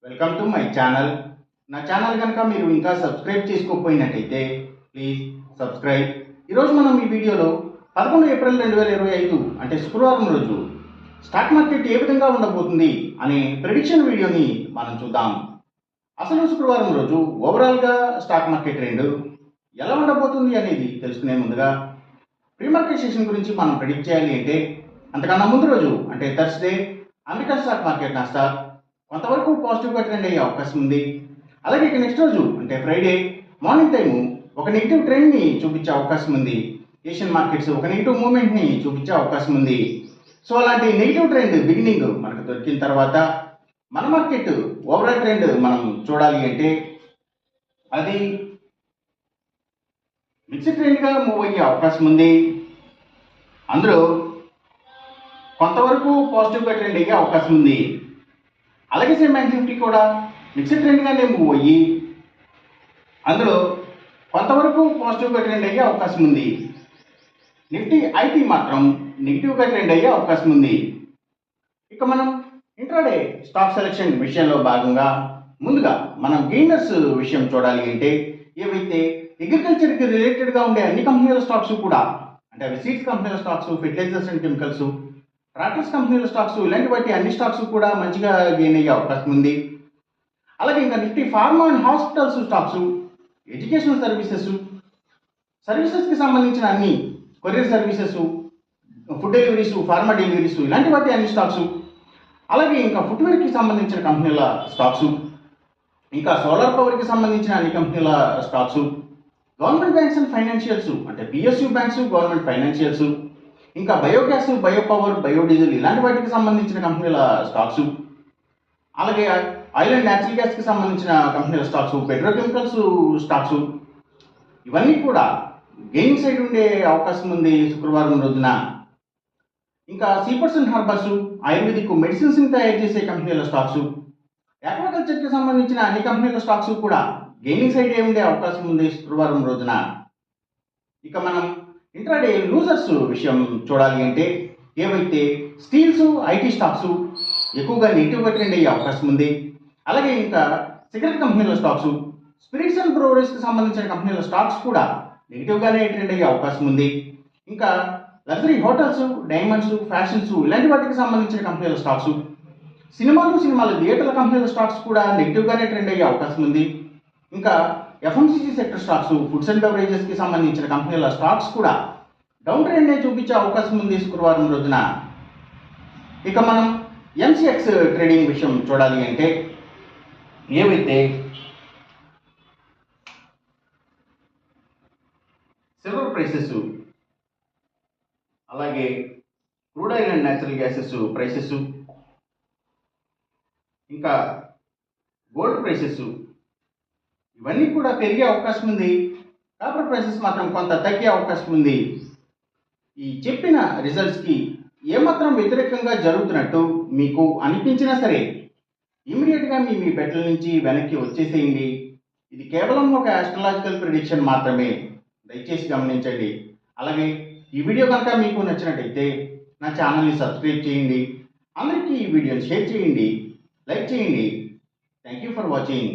Welcome to my channel. నా channel కనుక మీరు ఇంకా సబ్స్క్రైబ్ చేసుకోకపోయినట్టయితే ప్లీజ్ సబ్స్క్రైబ్. ఈరోజు మనం ఈ వీడియోలో 11 ఏప్రిల్ 2025 అంటే శుక్రవారం రోజు స్టాక్ మార్కెట్ ఏ విధంగా ఉండబోతుంది అనే ప్రెడిక్షన్ వీడియోని మనం చూద్దాం. అసలు శుక్రవారం రోజు ఓవరాల్గా స్టాక్ మార్కెట్ ట్రెండ్ ఎలా ఉండబోతుంది అనేది తెలుసుకునే ముందుగా ప్రీ మార్కెట్ సెషన్ గురించి మనం ప్రెడిక్ట్ చేయాలి అంటే అంతకన్నా ముందు రోజు అంటే Thursday American stock market Nasdaq కొంతవరకు పాజిటివ్గా ట్రెండ్ అయ్యే అవకాశం ఉంది. అలాగే ఇక నెక్స్ట్ రోజు అంటే ఫ్రైడే మార్నింగ్ టైము ఒక నెగిటివ్ ట్రెండ్ని చూపించే అవకాశం ఉంది. ఏషియన్ మార్కెట్స్ ఒక నెగిటివ్ మూమెంట్ని చూపించే అవకాశం ఉంది. సో అలాంటి నెగిటివ్ ట్రెండ్ బిగినింగ్ మనకు దొరికిన తర్వాత మన మార్కెట్ ఓవరాల్ ట్రెండ్ మనం చూడాలి అంటే అది మిక్స్డ్ ట్రెండ్గా మూవ్ అయ్యే అవకాశం ఉంది. అందులో కొంతవరకు పాజిటివ్గా ట్రెండ్ అయ్యే అవకాశం ఉంది. అలాగే సేమ్ బ్యాంక్ నిఫ్టీ కూడా మిక్స్డ్ ట్రెండ్గానే మూవ్ అయ్యి అందులో కొంతవరకు పాజిటివ్గా ట్రెండ్ అయ్యే అవకాశం ఉంది. నిఫ్టీ ఐటీ మాత్రం నెగిటివ్గా ట్రెండ్ అయ్యే అవకాశం ఉంది. ఇక మనం ఇంట్రాడే స్టాక్ సెలెక్షన్ విషయంలో భాగంగా ముందుగా మనం గెయినర్స్ విషయం చూడాలి అంటే ఏవైతే అగ్రికల్చర్కి రిలేటెడ్గా ఉండే అన్ని కంపెనీల స్టాక్స్ కూడా అంటే అవి సీడ్స్ కంపెనీల stocks, fertilisers and chemicals, tractors కంపెనీల స్టాక్స్ ఇలాంటి వాటి అన్ని స్టాక్స్ కూడా మంచిగా గెయిన్ అయ్యే అవకాశం ఉంది. అలాగే ఇంకా Nifty pharma and hospitals stocks, educational సర్వీసెస్కి సంబంధించిన అన్ని courier services, food deliveries, pharma deliveries ఇలాంటి వాటి అన్ని స్టాక్స్, అలాగే ఇంకా ఫుట్వేర్కి సంబంధించిన కంపెనీల స్టాక్స్, ఇంకా సోలార్ పవర్కి సంబంధించిన అన్ని కంపెనీల stocks, government banks and financials అంటే పిఎస్యూ బ్యాంక్స్, గవర్నమెంట్ ఫైనాన్షియల్స్, ఇంకా బయోగ్యాస్, బయోపవర్, బయోడీజిల్ ఇలాంటి వాటికి సంబంధించిన కంపెనీల స్టాక్స్, అలాగే ఆయిల్ అండ్ న్యాచురల్ గ్యాస్కి సంబంధించిన కంపెనీల స్టాక్స్, పెట్రోకెమికల్స్ స్టాక్స్ ఇవన్నీ కూడా గెయిన్ సైడ్ ఉండే అవకాశం ఉంది శుక్రవారం రోజున. ఇంకా సీపర్స్ అండ్ హార్బర్స్, ఆయుర్వేదిక్ మెడిసిన్స్ని తయారు చేసే కంపెనీల స్టాక్స్, ఆక్వాకల్చర్కి సంబంధించిన అన్ని కంపెనీల స్టాక్స్ కూడా గెయినింగ్ సైడ్ ఉండే అవకాశం ఉంది శుక్రవారం రోజున. ఇక మనం ఇంట్రాడే లూజర్స్ విషయం చూడాలి అంటే ఏవైతే స్టీల్స్, ఐటీ స్టాక్స్ ఎక్కువగా నెగిటివ్గా ట్రెండ్ అయ్యే అవకాశం ఉంది. అలాగే ఇంకా సిగరెట్ కంపెనీల స్టాక్స్, స్పిరిట్స్ అండ్ బ్రూవరీస్కి సంబంధించిన కంపెనీల స్టాక్స్ కూడా నెగిటివ్గానే ట్రెండ్ అయ్యే అవకాశం ఉంది. ఇంకా లగ్జరీ హోటల్స్, డైమండ్స్, ఫ్యాషన్స్ ఇలాంటి వాటికి సంబంధించిన కంపెనీల స్టాక్స్, సినిమాల థియేటర్ల కంపెనీల స్టాక్స్ కూడా నెగిటివ్గానే ట్రెండ్ అయ్యే అవకాశం ఉంది. ఇంకా FMCG sector stocks, foods and బెవరేజెస్కి సంబంధించిన కంపెనీల స్టాక్స్ కూడా డౌన్ ట్రెండ్నే చూపించే అవకాశం ఉంది శుక్రవారం రోజున. ఇక మనం ఎంసీఎక్స్ ట్రేడింగ్ విషయం చూడాలి అంటే ఏవైతే సిల్వర్ ప్రైసెస్, అలాగే crude oil and natural gases prices, ఇంకా గోల్డ్ ప్రైసెస్ ఇవన్నీ కూడా పెరిగే అవకాశం ఉంది. కాపర్ ప్రైసెస్ మాత్రం కొంత తగ్గే అవకాశం ఉంది. ఈ చెప్పిన రిజల్ట్స్కి ఏమాత్రం వ్యతిరేకంగా జరుగుతున్నట్టు మీకు అనిపించినా సరే ఇమీడియట్గా మీ బెట్ల నుంచి వెనక్కి వచ్చేసేయండి. ఇది కేవలం ఒక ఆస్ట్రాలజికల్ ప్రిడిక్షన్ మాత్రమే, దయచేసి గమనించండి. అలాగే ఈ వీడియో కనుక మీకు నచ్చినట్టయితే నా ఛానల్ని సబ్స్క్రైబ్ చేయండి. అందరికీ ఈ వీడియోని షేర్ చేయండి, లైక్ చేయండి. Thank you for watching.